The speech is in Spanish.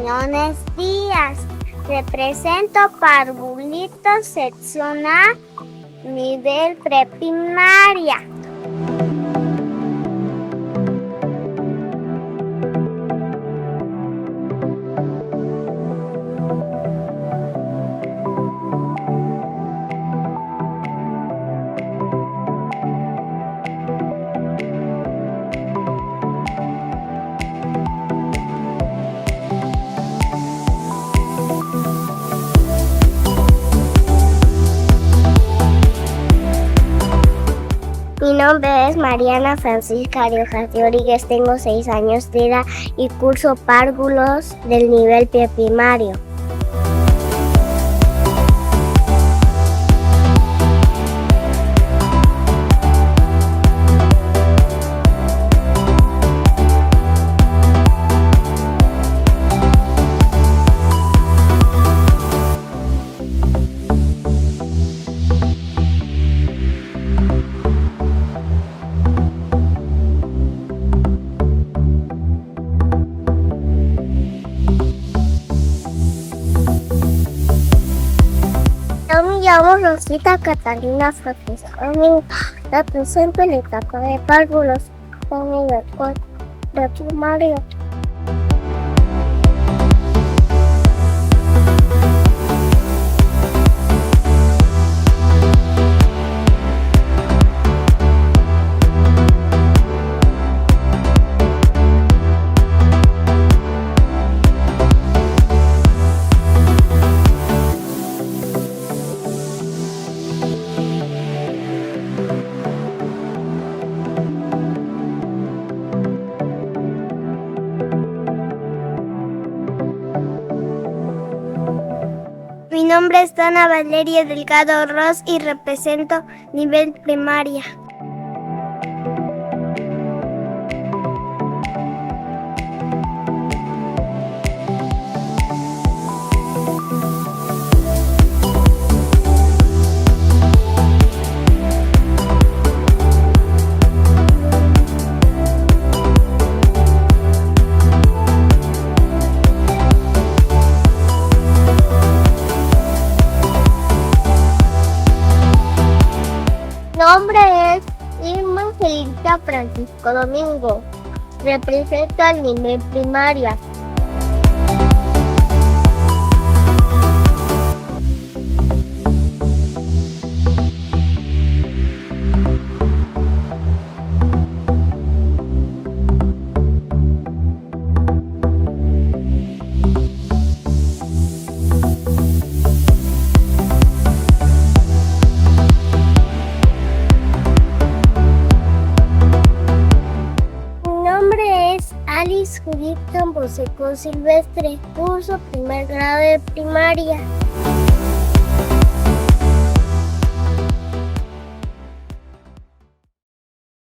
Quiñones Díaz. Represento Parvulito, sección A, nivel preprimaria. Mi nombre es Mariana Francisca Riojas Rodríguez, tengo 6 años de edad y curso párvulos del nivel preprimario. Yo me llamo Rosita Catalina Francisco Domingo. Represento la etapa de párvulos con nivel preprimario. Mi nombre es Dana Valeria Delgado Ross y represento nivel primaria. Mi nombre es Irma Angelica Francisco Domingo. Represento al nivel primaria. Alice Judith Camposeco Silvestre, curso primer grado de primaria.